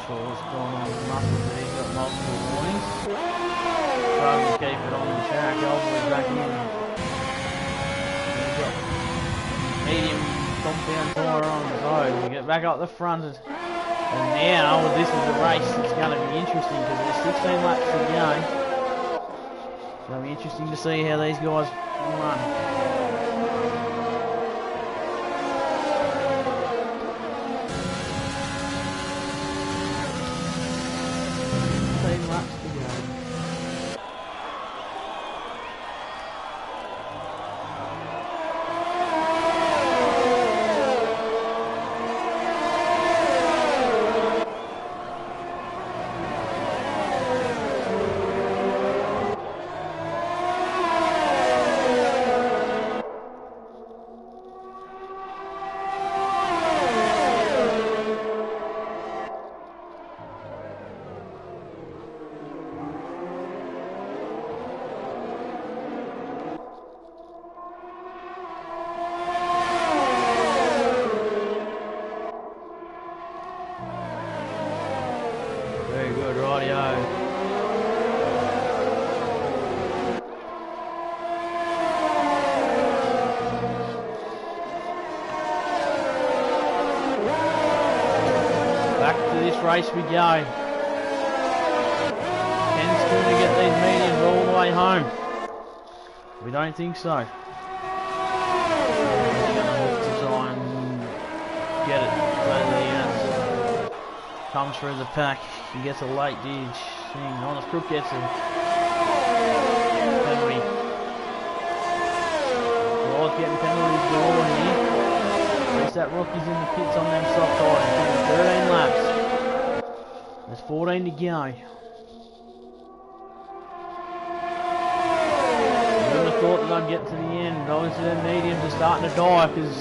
Chores going on with muscle there, he's got multiple warnings. Trying to keep it on the track, Oldboy back in. He's got medium compound tyre on the road. We get back up the front and now this is a race that's going to be interesting because there's 16 laps to go. It's going to be interesting to see how these guys run. 16 laps to go. Very good, rightio. Back to this race we go. Ken's going to get these mediums all the way home. We don't think so. He's going to look to try and get it so that he comes through the pack. He gets a late ditch. Honest Crook gets a penalty. Well, getting penalties galore here. At least that rookie's in the pits on them soft tires. 13 laps. There's 14 to go. I wouldn't have thought that I'd get to the end. Obviously, them mediums are starting to die because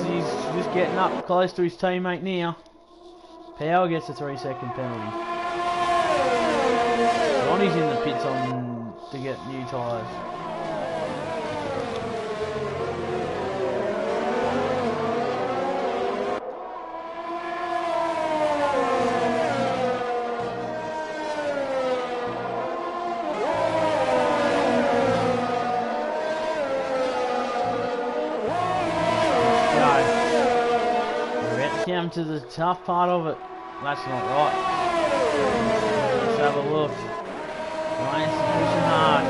he's just getting up close to his teammate now. Power gets a 3-second penalty. Ronnie's in the pits to get new tyres. We're about to come to the tough part of it. That's not right. Let's have a look. Ryan's pushing hard.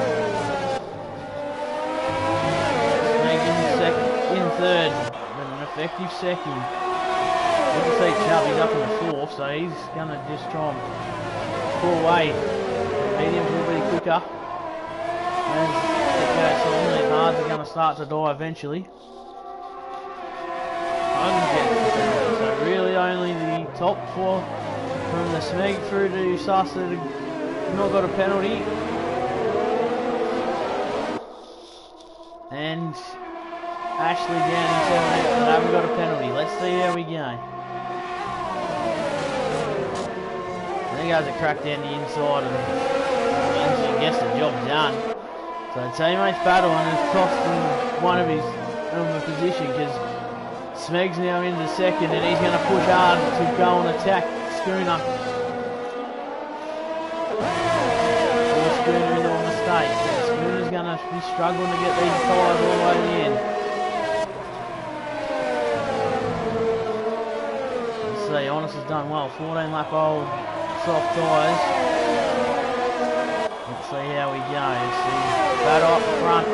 Snake in third, but an effective second. You can see Chubby's up in the fourth, so he's going to just try and pull away. Mediums will be quicker. As it goes on, these hards are going to start to die eventually. So really only the top four from the Smeg through to Sus that have not got a penalty. And Ashley down in 7th that haven't got a penalty. Let's see how we go. There goes a crack down the inside and I guess the job's done. So teammates battle and has cost him one of his position because Smeg's now into second and he's going to push hard to go and attack Schooner. Or Schooner into a mistake. Schooner's going to be struggling to get these tyres all the way to the end. Let's see, Honest has done well. 14 lap old soft tyres. Let's see how we go. See battle up front.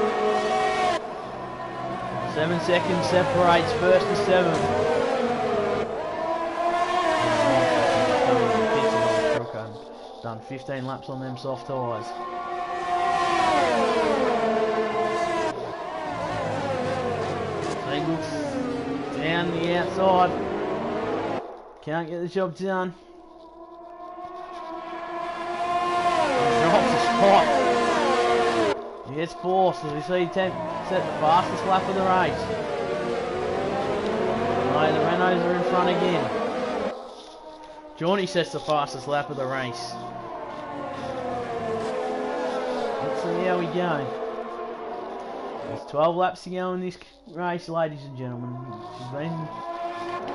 7 seconds separates first to 7th. Done 15 laps on them soft tyres. Eagles down the outside. Can't get the job done. Drops a spot. He gets forced as we see set the fastest lap of the race. No, the Renaults are in front again. Johnny sets the fastest lap of the race. Let's see how we go. There's 12 laps to go in this race, ladies and gentlemen. She's been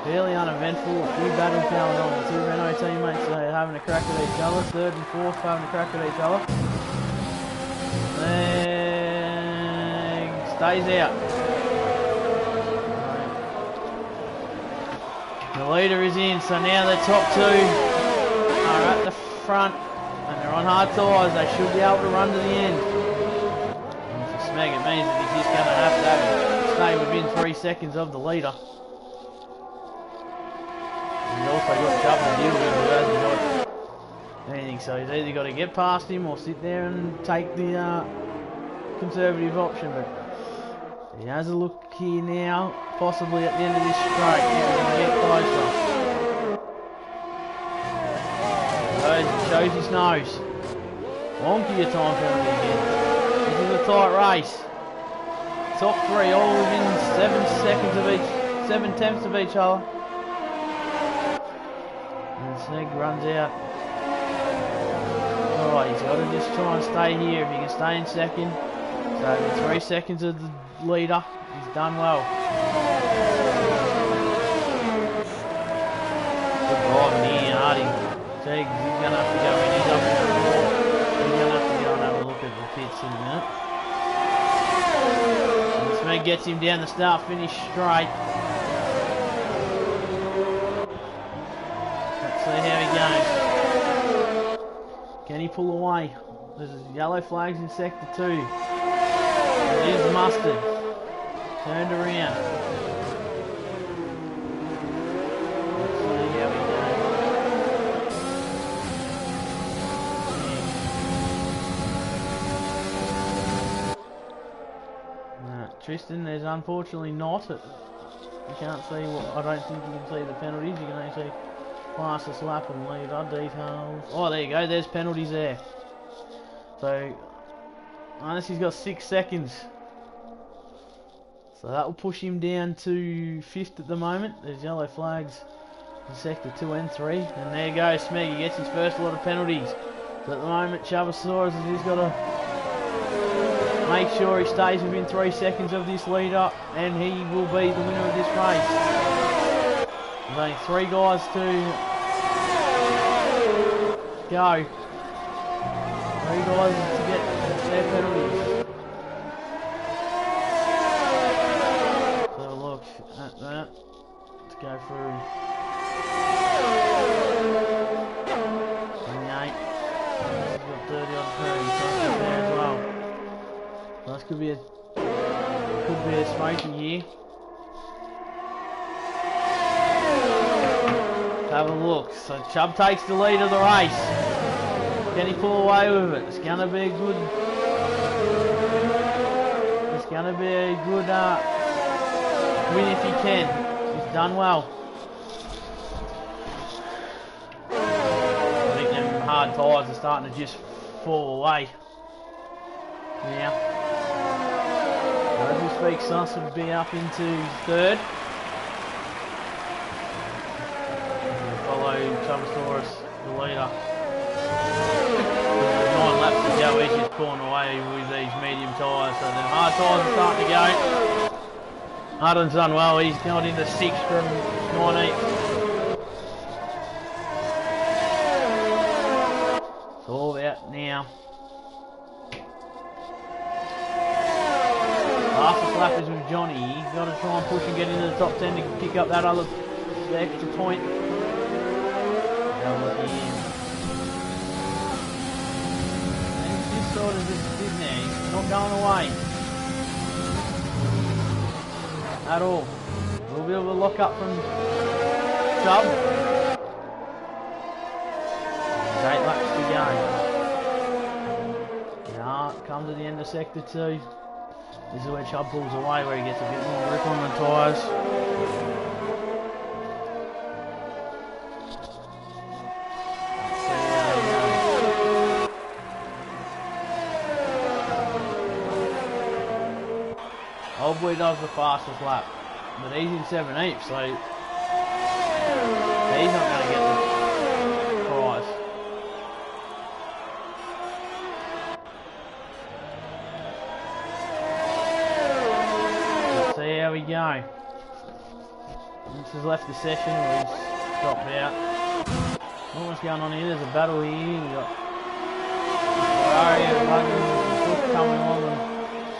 fairly uneventful. A few battles going on. The two Renault teammates are having a crack at each other. Third and fourth having a crack at each other. And stays out. The leader is in, so now the top two are at the front and they're on hard tyres. They should be able to run to the end. And for Smeg, it means that he's just going to have to stay within 3 seconds of the leader. He's also got Chubb to deal with who hasn't got anything, so he's either got to get past him or sit there and take the conservative option. But he has a look here now, possibly at the end of this straight. He's going to get closer. Shows his nose. Wonky your time penalty again. This is a tight race. Top three all within 7 seconds of each, 7 tenths of each other. And Sneg runs out. Alright, he's got to just try and stay here. If he can stay in second. So 3 seconds of the leader. He's done well. Good driving here, Hardy. He's going to have to go in. He's up in the floor. He's going to have to go and have a look at the pits in a minute. And Smeg gets him down the start-finish straight. Let's see how he goes. Can he pull away? There's yellow flags in sector 2. It is Mustard. Turned around. Let's see how he goes. Tristan, there's unfortunately not. You can't see what, I don't think you can see the penalties. You can only see fastest lap and leader details. Oh, there you go. There's penalties there. So, unless he's got 6 seconds. So that will push him down to 5th at the moment. There's yellow flags in sector 2 and 3. And there goes Smeg. He gets his first lot of penalties. So at the moment, Chavasaurus has just got to make sure he stays within 3 seconds of this leader, and he will be the winner of this race. There's only 3 guys to go. 3 guys to get their penalties. So look at that. Let's go through 28. He's got 30 on 30, so that's there as well. Well, this could be a smoky here. Have a look. So Chubb takes the lead of the race. Can he pull away with it? It's gonna be a good. It's gonna be a good win if he can. He's done well. I think them hard tyres are starting to just fall away now. As we speak, Sus would be up into 3rd. Follow Chavasaurus, the leader. 9 laps to go, he's just pulling away with these medium tyres. So the hard tyres are starting to go. Hardin's done well, he's got into 6th from 19th. It's all about now. Fastest lap is with Johnny. He's got to try and push and get into the top 10 to pick up that other extra point. Look at him. He's just sort of just sitting there. He's not going away at all. A little bit of a lock up from Chubb. There's 8 laps to go. Now comes to the end of sector 2. This is where Chubb pulls away, where he gets a bit more grip on the tyres. Old boy does the fastest lap, but he's in 17th, so he's not going to get the prize. Let's see how we go. This has left the session where he's dropped out. Not what's going on here, there's a battle here. We've got Ferrari and London coming on and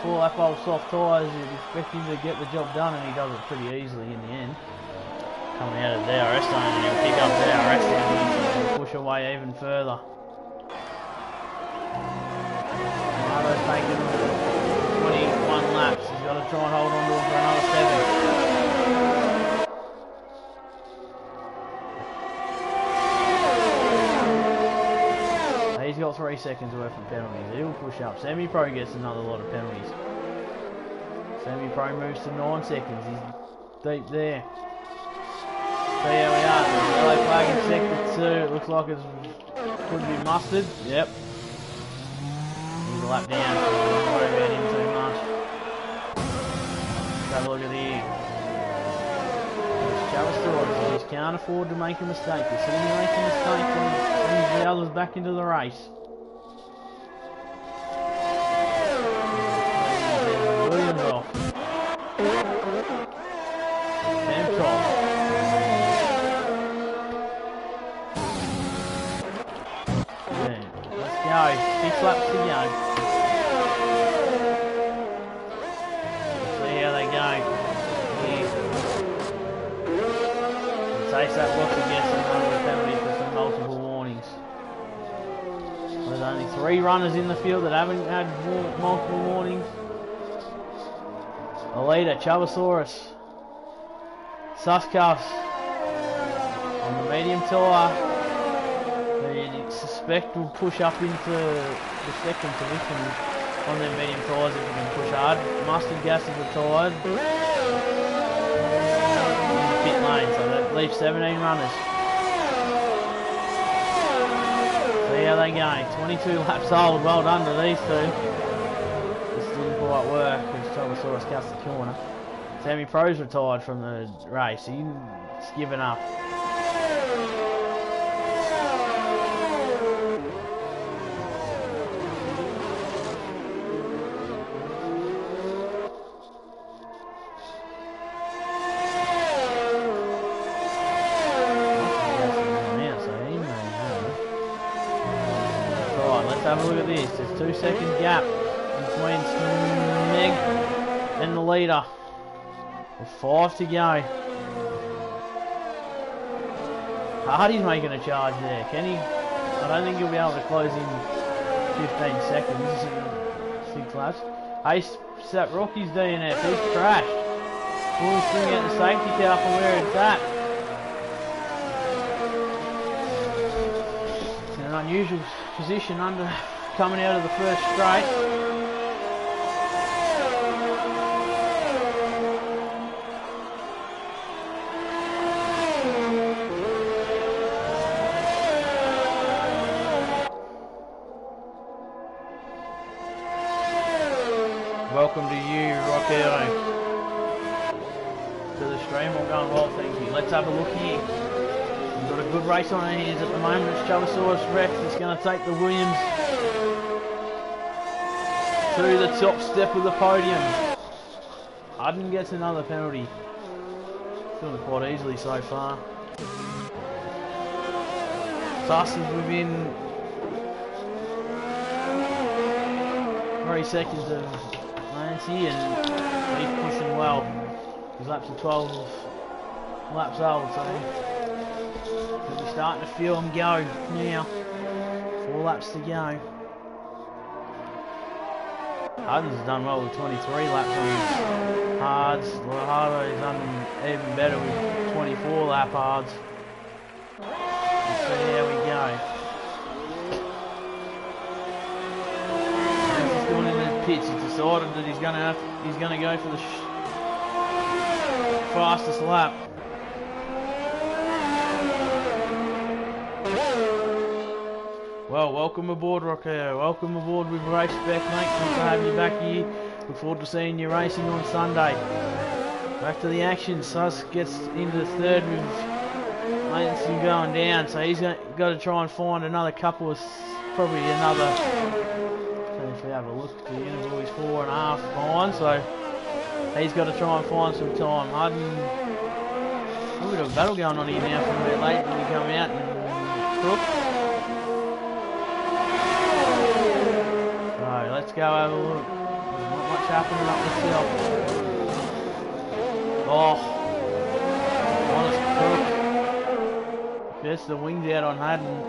4 lap old soft tyres. You'd expect him to get the job done, and he does it pretty easily in the end. Coming out of DRS zone, and he'll pick up DRS and push away even further. Marlo's taken 21 laps. He's got to try and hold on to him for another 7. He's got 3 seconds worth of penalties. He'll push up. Semi-Pro gets another lot of penalties. Semi-Pro moves to 9 seconds. He's deep there. So here we are. Yellow flag in sector 2. It looks like it could be mustard. Yep. He's a lap down. Don't worry about him too much. Let's have a look at here. Travis Stewart, he can't afford to make a mistake. As soon as he makes a mistake, he brings the others back into the race. Williams off. Sam Top. Yeah, let's go. 6 laps to go. Let's see how they go. Chase that Rocky gets another penalty for some multiple warnings. There's only 3 runners in the field that haven't had multiple warnings. The leader, Chubasaurus. Suscuffs on the medium tyre. You suspect will push up into the second position on their medium tyres if you can push hard. Mustard gases are tired. Pit lane, so that leaves 17 runners. See how they go. 22 laps old. Well done to these 2. This didn't quite work because Chubasaurus cuts the corner. Sammy Pro's retired from the race. He's given up. Have a look at this. There's 2 second gap between Smeg and the leader. There's 5 to go. Hardy's making a charge there. Can he? I don't think he'll be able to close in 15 seconds. 6 laps. Ace Sap Rocky's DNF. He's crashed. We'll bring out the safety car from where it's at. It's an unusual position coming out of the first straight. Welcome to you, Rockero, to the stream. All going well, thank you. Let's have a look here. We've got a good race on our hands at the moment. It's Chubasaurus Rex that's going to take the Williams to the top step of the podium. Hudden gets another penalty. Doing it quite easily so far. Suss is within 3 seconds of Nancy, and he's pushing well. His laps are 12 laps old, so we'll be starting to feel him go now. 4 laps to go. Hardens has done well with 23 laps on his hards. Lohardo's done even better with 24 lap hards. Let's see how we go. He's going in the pits. He's decided that he's going to go for the fastest lap. Well, welcome aboard, Rockero. Welcome aboard with Race Spec, mate. Good to have you back here. Look forward to seeing you racing on Sunday. Back to the action. Sus gets into the 3rd with latency going down, so he's got to try and find another couple of, probably another. If we have a look, the interval is 4.5 behind, so he's got to try and find some time. Hudden A bit of a battle going on here now from where late when you come out and Crook. So let's go have a look. There's not much happening up the hill. Oh, honest Crook. Gets the wings out on Huddins.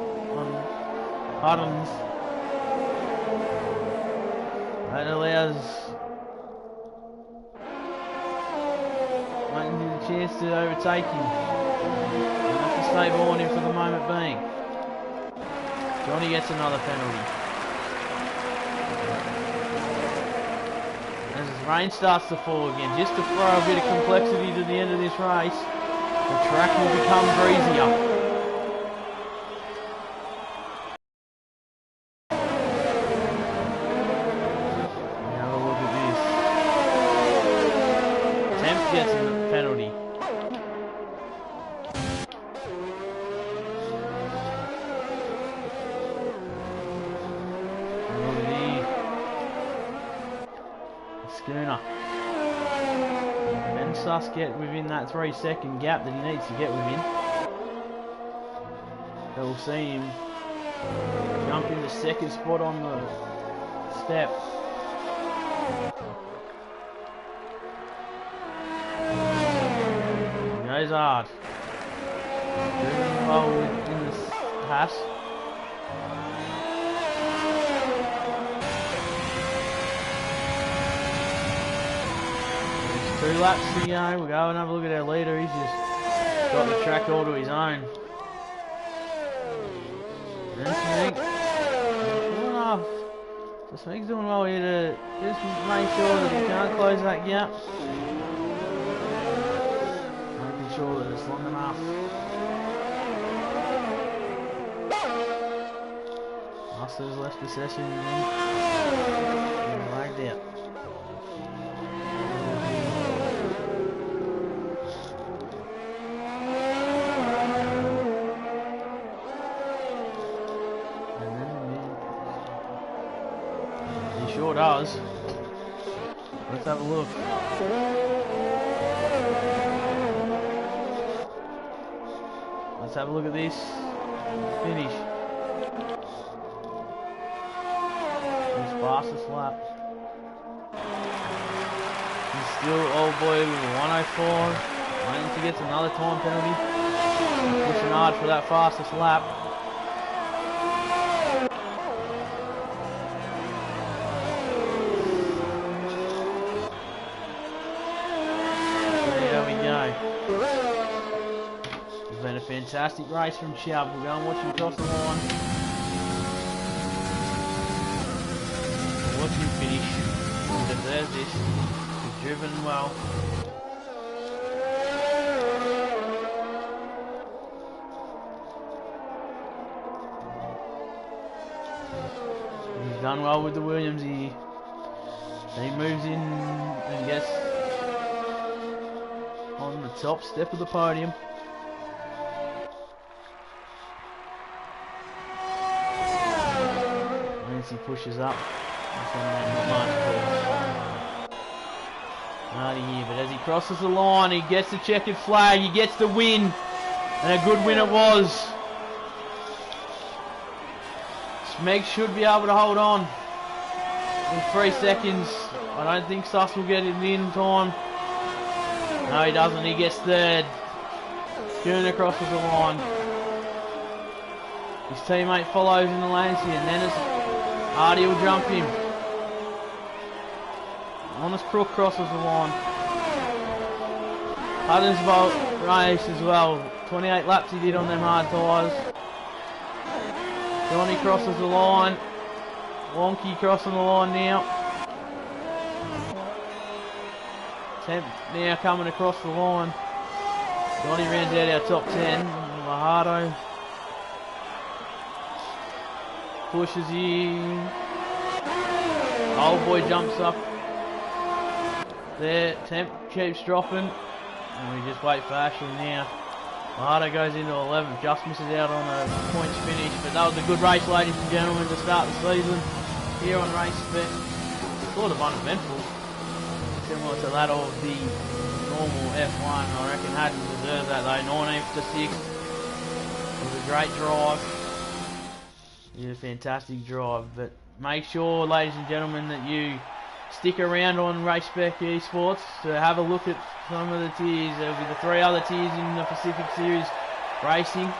That allows Martin a chance to overtake him. He'll have to stay on him for the moment being. Johnny gets another penalty. As his rain starts to fall again, just to throw a bit of complexity to the end of this race, the track will become breezier. Gets a penalty. Schooner. And Sus get within that 3-second gap that he needs to get within. So we'll see him jump in the second spot on the step. Goes hard. Driven well in this pass. There's 2 laps to go. We'll go and have a look at our leader. He's just got the track all to his own. And Smeg, good enough. So Smeg's doing well here to just make sure that he can't close that gap. Sure that it's long enough. Masters left the session and lagged out. He sure does. Let's have a look. Let's have a look at this finish. His fastest lap. He's still old boy with a 104. Waiting to get another time penalty. Pushing hard for that fastest lap. There we go. Been a fantastic race from Chubb. We'll go and watch him cross the line. Watch him finish. He deserves this. He's driven well. He's done well with the Williams here. He moves in and gets on the top step of the podium. He pushes up. Not here, but as he crosses the line, he gets the checkered flag, he gets the win, and a good win it was. Smeg should be able to hold on in 3 seconds. I don't think Sus will get it in time. No, he doesn't. He gets third. Schooner crosses the line. His teammate follows in the Lancia, and then it's Hardy will jump him. Honest Crook crosses the line. Huddins race as well. 28 laps he did on them hard tyres. Johnny crosses the line. Wonky crossing the line now. Temp now coming across the line. Johnny rounds out our top 10. Lahardo pushes in. Old boy jumps up there. Temp keeps dropping. And we just wait for Ashley now. Lahardo goes into 11th, just misses out on a points finish. But that was a good race, ladies and gentlemen, to start the season here on Race Spec. Sort of uneventful, similar to that of the normal F1. I reckon Haddon deserves that though. 19th to 6th. It was a great drive. Yeah, a fantastic drive. But make sure, ladies and gentlemen, that you stick around on Race Spec Esports to have a look at some of the tiers. There'll be the 3 other tiers in the Pacific Series Racing.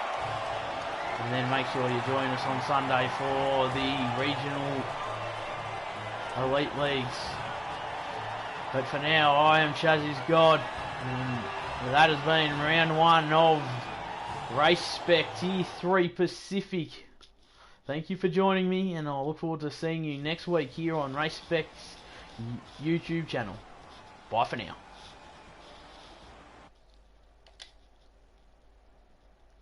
And then make sure you join us on Sunday for the regional elite leagues. But for now, I am Shazzy's God, and that has been round 1 of Race Spec Tier 3 Pacific. Thank you for joining me, and I'll look forward to seeing you next week here on Race Spec's YouTube channel. Bye for now.